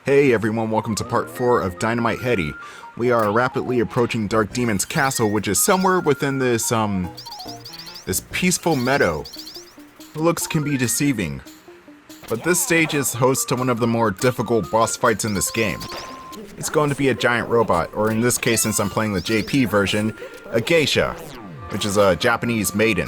Hey everyone, welcome to part 4 of Dynamite Headdy. We are rapidly approaching Dark Demon's castle, which is somewhere within this peaceful meadow. Looks can be deceiving, but this stage is host to one of the more difficult boss fights in this game. It's going to be a giant robot, or in this case, since I'm playing the JP version, a geisha, which is a Japanese maiden.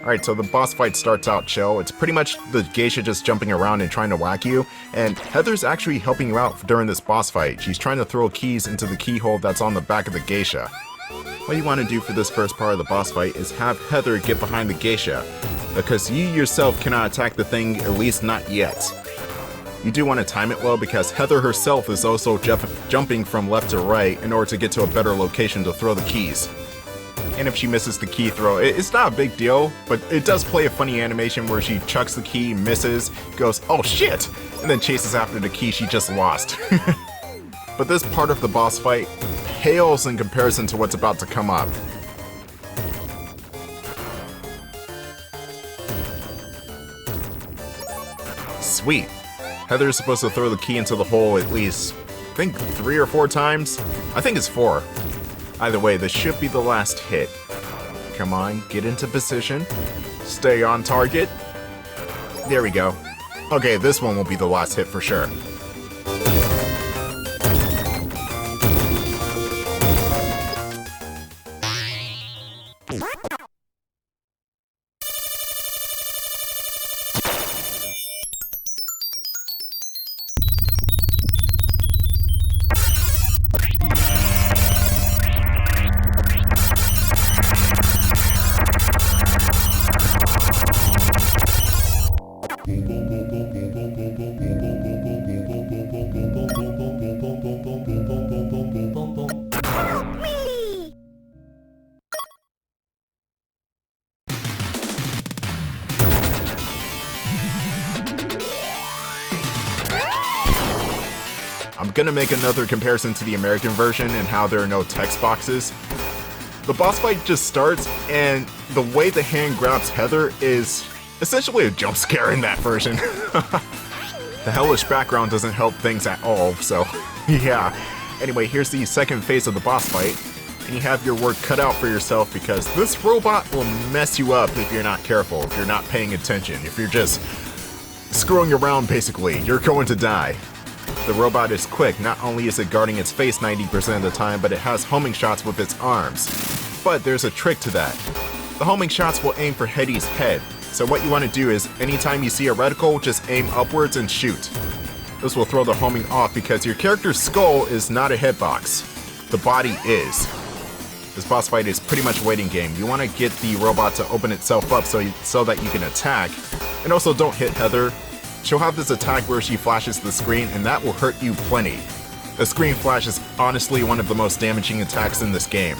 Alright, so the boss fight starts out chill. It's pretty much the geisha just jumping around and trying to whack you, and Heather's actually helping you out during this boss fight. She's trying to throw keys into the keyhole that's on the back of the geisha. What you want to do for this first part of the boss fight is have Heather get behind the geisha, because you yourself cannot attack the thing, at least not yet. You do want to time it well because Heather herself is also jumping from left to right in order to get to a better location to throw the keys. And if she misses the key throw, it's not a big deal, but it does play a funny animation where she chucks the key, misses, goes, oh shit, and then chases after the key she just lost. But this part of the boss fight pales in comparison to what's about to come up. Sweet. Heather is supposed to throw the key into the hole at least, I think 3 or 4 times? I think it's 4. Either way, this should be the last hit. Come on, get into position. Stay on target. There we go. Okay, this one will be the last hit for sure. I'm gonna make another comparison to the American version and how there are no text boxes. The boss fight just starts, and the way the hand grabs Heather is essentially a jump scare in that version. The hellish background doesn't help things at all, so yeah. Anyway, here's the second phase of the boss fight, and you have your work cut out for yourself because this robot will mess you up if you're not careful, if you're not paying attention, if you're just screwing around basically, you're going to die. The robot is quick. Not only is it guarding its face 90% of the time, but it has homing shots with its arms. But there's a trick to that. The homing shots will aim for Heady's head, so what you want to do is, anytime you see a reticle, just aim upwards and shoot. This will throw the homing off because your character's skull is not a hitbox. The body is. This boss fight is pretty much a waiting game. You want to get the robot to open itself up so that you can attack, and also don't hit Heather. She'll have this attack where she flashes the screen, and that will hurt you plenty. The screen flash is honestly one of the most damaging attacks in this game.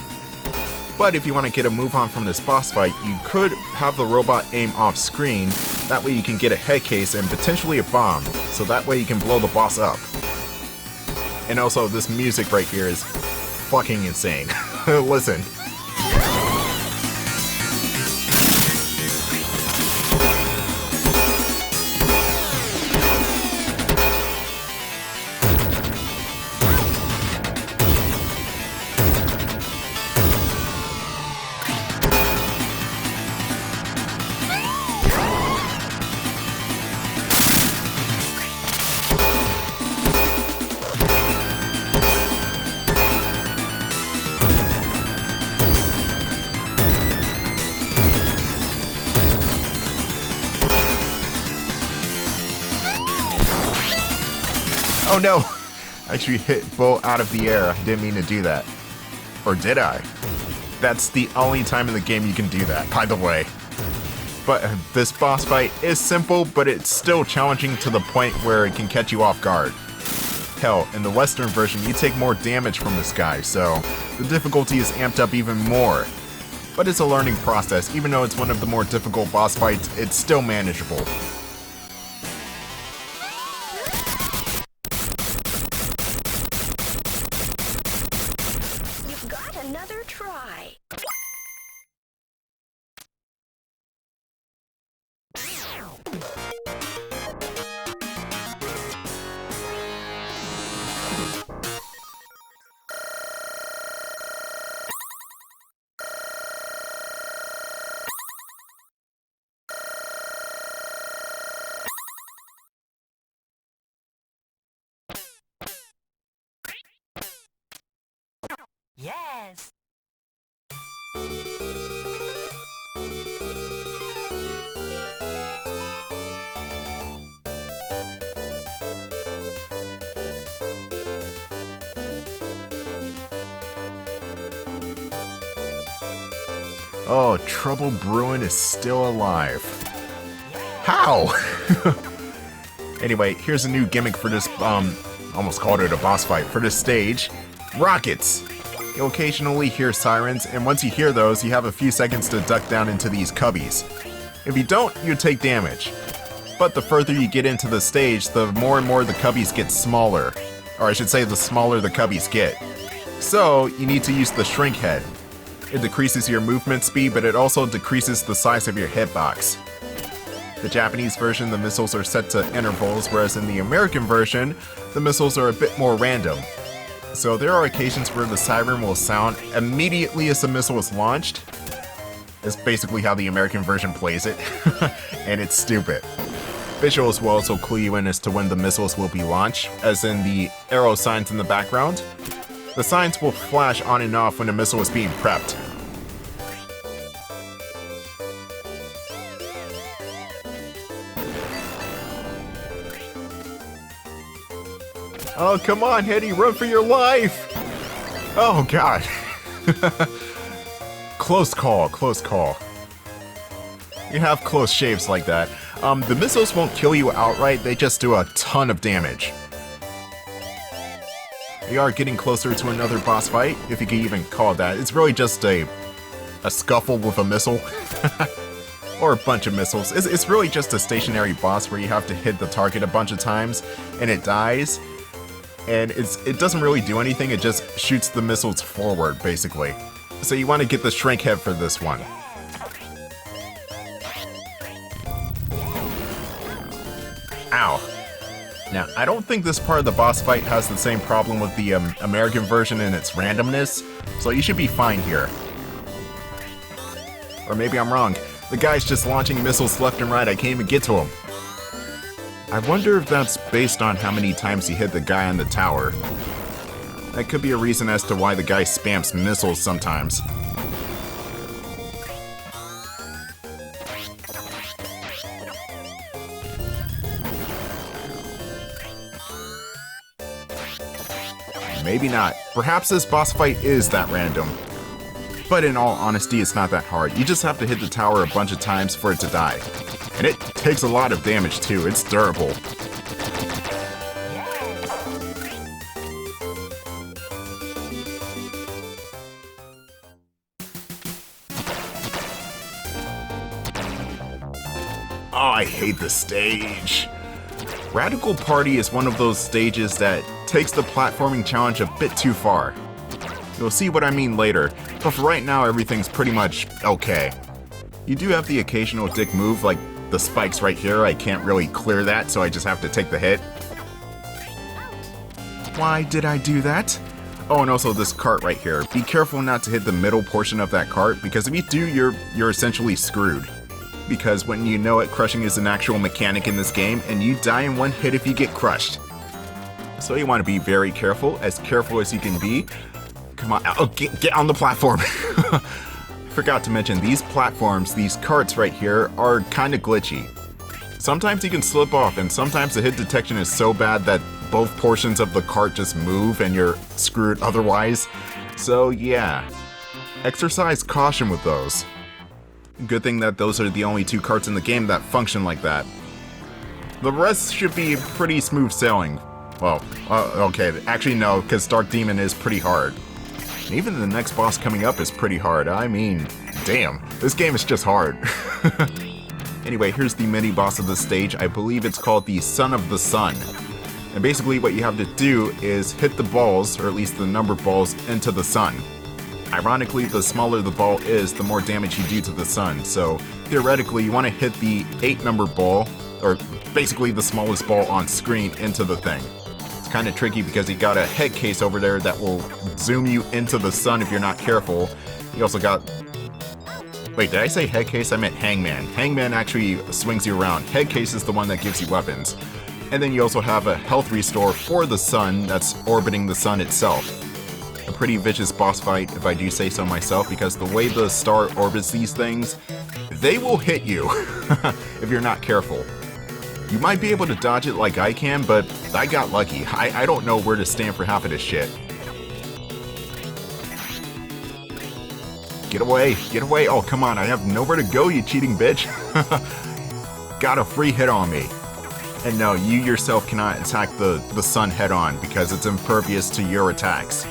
But if you want to get a move on from this boss fight, you could have the robot aim off screen, that way you can get a head case and potentially a bomb, so that way you can blow the boss up. And also, this music right here is fucking insane. Listen. Oh no! I actually hit Bo out of the air. I didn't mean to do that. Or did I? That's the only time in the game you can do that, by the way. But this boss fight is simple, but it's still challenging to the point where it can catch you off guard. Hell, in the Western version, you take more damage from this guy, so the difficulty is amped up even more. But it's a learning process. Even though it's one of the more difficult boss fights, it's still manageable. Another try. Yes. Oh, Trouble Bruin is still alive. How? Anyway, here's a new gimmick for this, almost called it a boss fight, for this stage. Rockets! You'll occasionally hear sirens, and once you hear those, you have a few seconds to duck down into these cubbies. If you don't, you take damage. But the further you get into the stage, the more and more the cubbies get smaller. Or I should say, the smaller the cubbies get. So, you need to use the Shrink Head. It decreases your movement speed, but it also decreases the size of your hitbox. The Japanese version, the missiles are set to intervals, whereas in the American version, the missiles are a bit more random. So there are occasions where the siren will sound immediately as the missile is launched. It's basically how the American version plays it, and it's stupid. Visuals will also clue you in as to when the missiles will be launched, as in the arrow signs in the background. The signs will flash on and off when a missile is being prepped. Oh, come on, Headdy, run for your life! Oh, God. Close call, close call. You have close shaves like that. The missiles won't kill you outright, they just do a ton of damage. We are getting closer to another boss fight, if you can even call it that. It's really just a scuffle with a missile. Or a bunch of missiles. It's really just a stationary boss where you have to hit the target a bunch of times, and it dies. And it doesn't really do anything, it just shoots the missiles forward, basically. So you want to get the Shrink Head for this one. Ow. Now, I don't think this part of the boss fight has the same problem with the American version in its randomness, so you should be fine here. Or maybe I'm wrong. The guy's just launching missiles left and right, I can't even get to him. I wonder if that's based on how many times you hit the guy on the tower. That could be a reason as to why the guy spams missiles sometimes. Maybe not. Perhaps this boss fight is that random. But in all honesty, it's not that hard. You just have to hit the tower a bunch of times for it to die. And it takes a lot of damage too, it's durable. Oh, I hate this stage. Radical Party is one of those stages that takes the platforming challenge a bit too far. You'll see what I mean later, but for right now everything's pretty much okay. You do have the occasional dick move, like the spikes right here. I can't really clear that, so I just have to take the hit. Why did I do that? Oh, and also this cart right here. Be careful not to hit the middle portion of that cart, because if you do, you're essentially screwed. Because when you know it, crushing is an actual mechanic in this game, and you die in one hit if you get crushed. So you want to be very careful as you can be. Come on, oh, get on the platform. Forgot to mention, these platforms, these carts right here, are kinda glitchy. Sometimes you can slip off, and sometimes the hit detection is so bad that both portions of the cart just move and you're screwed otherwise. So yeah, exercise caution with those. Good thing that those are the only two carts in the game that function like that. The rest should be pretty smooth sailing. Well, okay, actually no, because Dark Demon is pretty hard. Even the next boss coming up is pretty hard. I mean, damn, this game is just hard. Anyway, here's the mini boss of the stage. I believe it's called the Son of the Sun. And basically what you have to do is hit the balls, or at least the numbered balls, into the sun. Ironically, the smaller the ball is, the more damage you do to the sun. So theoretically, you want to hit the 8-number ball, or basically the smallest ball on screen, into the thing. Kind of tricky because you got a head case over there that will zoom you into the sun if you're not careful. You also got... Wait, did I say head case? I meant hangman. Hangman actually swings you around. Head case is the one that gives you weapons. And then you also have a health restore for the sun that's orbiting the sun itself. a pretty vicious boss fight, if I do say so myself, because the way the star orbits these things, they will hit you if you're not careful. You might be able to dodge it like I can, but I got lucky. I don't know where to stand for half of this shit. Get away, get away. Oh, come on, I have nowhere to go, you cheating bitch. Got a free hit on me. And no, you yourself cannot attack the sun head on because it's impervious to your attacks.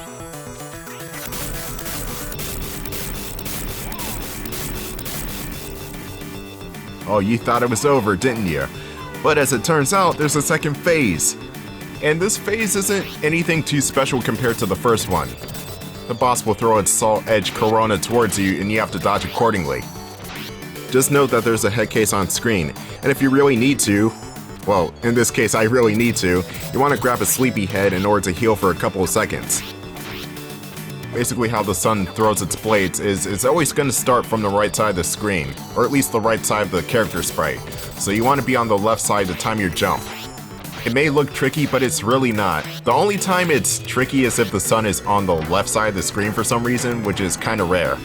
Oh, you thought it was over, didn't you? But as it turns out, there's a second phase. And this phase isn't anything too special compared to the first one. The boss will throw its Salt Edge Corona towards you and you have to dodge accordingly. Just note that there's a head case on screen, and if you really need to, well, in this case I really need to, you want to grab a sleepy head in order to heal for a couple of seconds. Basically how the sun throws its blades is it's always going to start from the right side of the screen, or at least the right side of the character sprite, so you want to be on the left side to time your jump. It may look tricky, but it's really not. The only time it's tricky is if the sun is on the left side of the screen for some reason, which is kinda rare.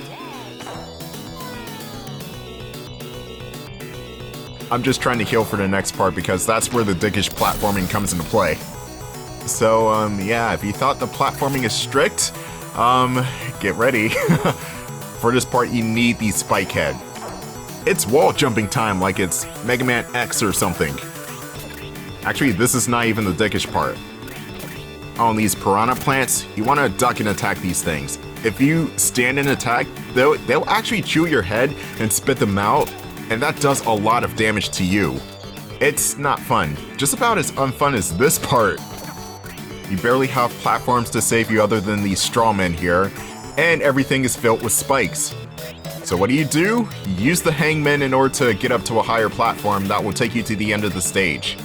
I'm just trying to heal for the next part because that's where the dickish platforming comes into play. So, yeah, if you thought the platforming is strict, get ready. For this part, you need the spike head. It's wall jumping time like it's Mega Man X or something. Actually, this is not even the dickish part. On these piranha plants, you want to duck and attack these things. If you stand and attack, they'll actually chew your head and spit them out, and that does a lot of damage to you. It's not fun. Just about as unfun as this part. You barely have platforms to save you other than these straw men here, and everything is filled with spikes. So what do? You use the hangman in order to get up to a higher platform that will take you to the end of the stage.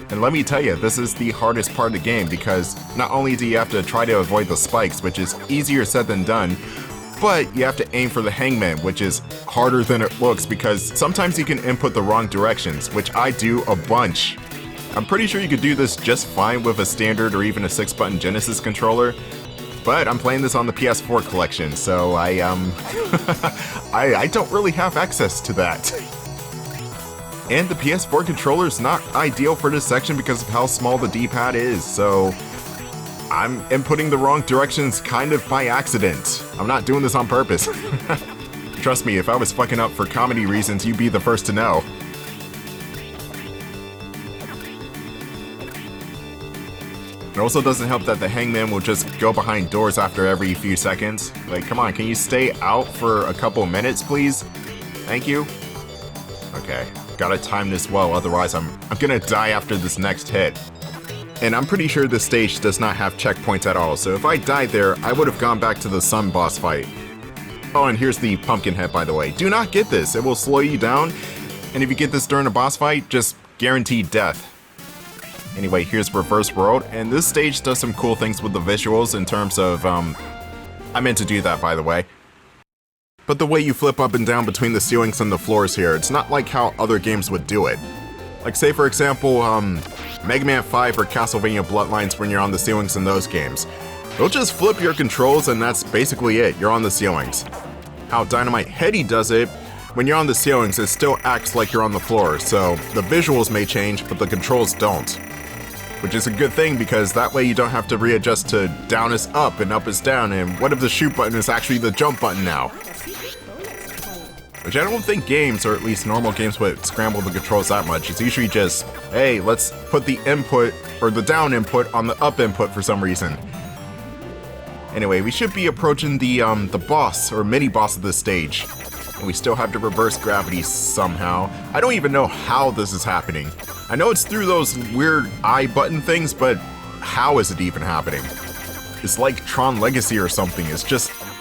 And let me tell you, this is the hardest part of the game because not only do you have to try to avoid the spikes, which is easier said than done, but you have to aim for the hangman, which is harder than it looks because sometimes you can input the wrong directions, which I do a bunch. I'm pretty sure you could do this just fine with a standard or even a 6-button Genesis controller, but I'm playing this on the PS4 collection, so I don't really have access to that. And the PS4 controller is not ideal for this section because of how small the D-pad is, so I'm inputting the wrong directions kind of by accident. I'm not doing this on purpose. Trust me, if I was fucking up for comedy reasons, you'd be the first to know. It also doesn't help that the hangman will just go behind doors after every few seconds. Like, come on, can you stay out for a couple minutes, please? Thank you. Okay. Gotta time this well, otherwise I'm gonna die after this next hit. And I'm pretty sure this stage does not have checkpoints at all, so if I died there, I would have gone back to the sun boss fight. Oh, and here's the pumpkin head, by the way. Do not get this, it will slow you down, and if you get this during a boss fight, just guaranteed death. Anyway, here's Reverse World, and this stage does some cool things with the visuals in terms of, I meant to do that, by the way. But the way you flip up and down between the ceilings and the floors here, it's not like how other games would do it. Like say for example, Mega Man 5 or Castlevania Bloodlines when you're on the ceilings in those games. They'll just flip your controls and that's basically it, you're on the ceilings. How Dynamite Headdy does it, when you're on the ceilings it still acts like you're on the floor, so the visuals may change but the controls don't. Which is a good thing because that way you don't have to readjust to down is up and up is down, and what if the shoot button is actually the jump button now? Which I don't think games, or at least normal games, would scramble the controls that much. It's usually just, hey, let's put the input, or the down input, on the up input for some reason. Anyway, we should be approaching the boss, or mini-boss of this stage. And we still have to reverse gravity somehow. I don't even know how this is happening. I know it's through those weird I button things, but how is it even happening? It's like Tron Legacy or something. It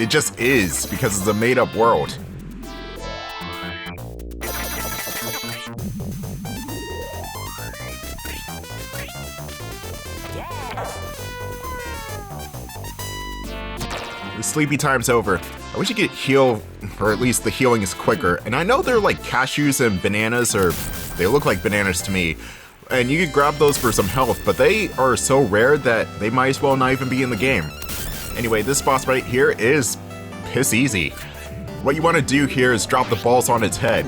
just is, because it's a made-up world. The sleepy time's over. I wish you could heal, or at least the healing is quicker. And I know they're like cashews and bananas, or they look like bananas to me. And you could grab those for some health, but they are so rare that they might as well not even be in the game. Anyway, this boss right here is piss easy. What you want to do here is drop the balls on its head.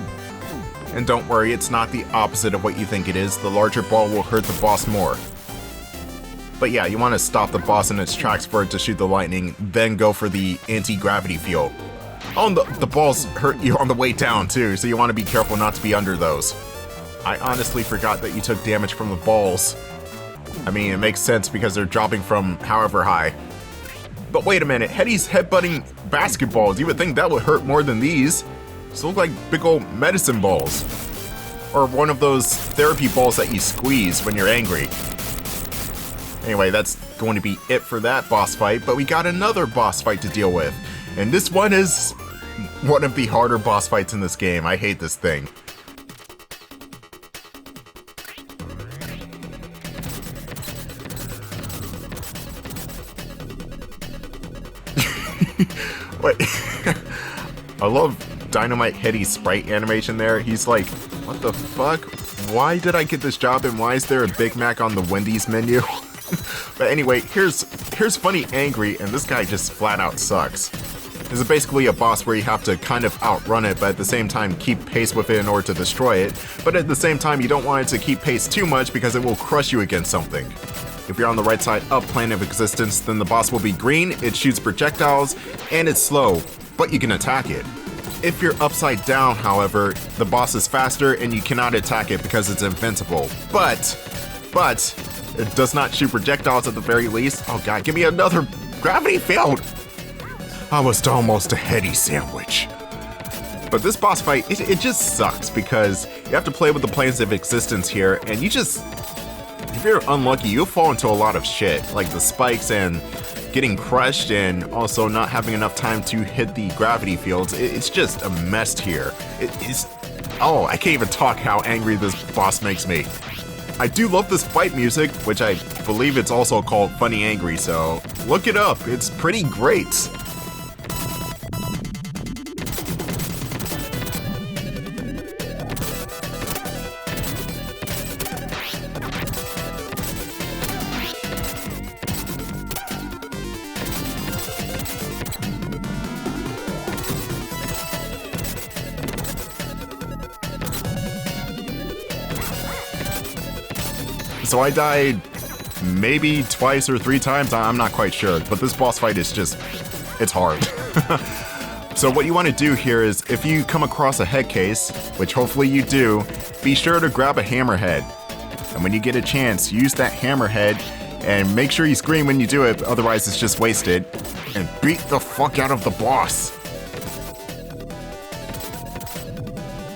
And don't worry, it's not the opposite of what you think it is. The larger ball will hurt the boss more. But yeah, you want to stop the boss in its tracks for it to shoot the lightning, then go for the anti-gravity field. Oh, and the balls hurt you on the way down too, so you want to be careful not to be under those. I honestly forgot that you took damage from the balls. I mean, it makes sense because they're dropping from however high. But wait a minute, Headdy's headbutting basketballs. You would think that would hurt more than these. These look like big old medicine balls. Or one of those therapy balls that you squeeze when you're angry. Anyway, that's going to be it for that boss fight, but we got another boss fight to deal with. And this one is one of the harder boss fights in this game. I hate this thing. Wait. I love Dynamite Headdy's sprite animation there. He's like, what the fuck? Why did I get this job and why is there a Big Mac on the Wendy's menu? But anyway, here's Funny Angry, and this guy just flat out sucks. This is basically a boss where you have to kind of outrun it, but at the same time keep pace with it in order to destroy it. But at the same time, you don't want it to keep pace too much because it will crush you against something. If you're on the right side up plane of existence, then the boss will be green, it shoots projectiles, and it's slow, but you can attack it. If you're upside down, however, the boss is faster and you cannot attack it because it's invincible. But, it does not shoot projectiles at the very least. Oh god, give me another gravity field! I was almost a Heady sandwich. But this boss fight, it just sucks because you have to play with the planes of existence here, and if you're unlucky, you'll fall into a lot of shit, like the spikes and getting crushed and also not having enough time to hit the gravity fields. It's just a mess here. Oh, I can't even talk how angry this boss makes me. I do love this fight music, which I believe it's also called Funny Angry, so look it up. It's pretty great. So I died maybe twice or 3 times, I'm not quite sure, but this boss fight is just, it's hard. So what you want to do here is, if you come across a head case, which hopefully you do, be sure to grab a hammerhead. And when you get a chance, use that hammerhead, and make sure you scream when you do it, otherwise it's just wasted, and beat the fuck out of the boss.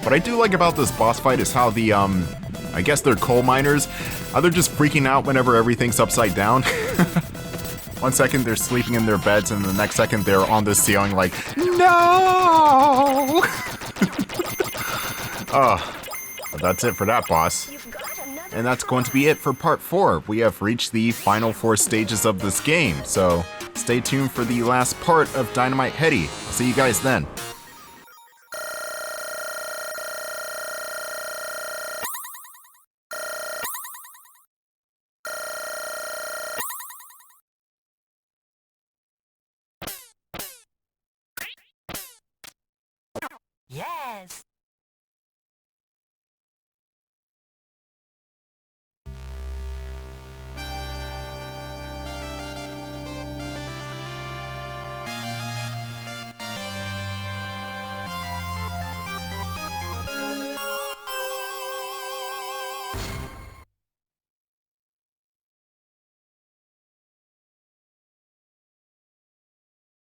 What I do like about this boss fight is how the, I guess they're coal miners, they're just freaking out whenever everything's upside down. 1 second they're sleeping in their beds, and the next second they're on the ceiling like, no! But that's it for that boss. And that's going to be it for part 4. We have reached the final 4 stages of this game, so stay tuned for the last part of Dynamite Headdy. See you guys then.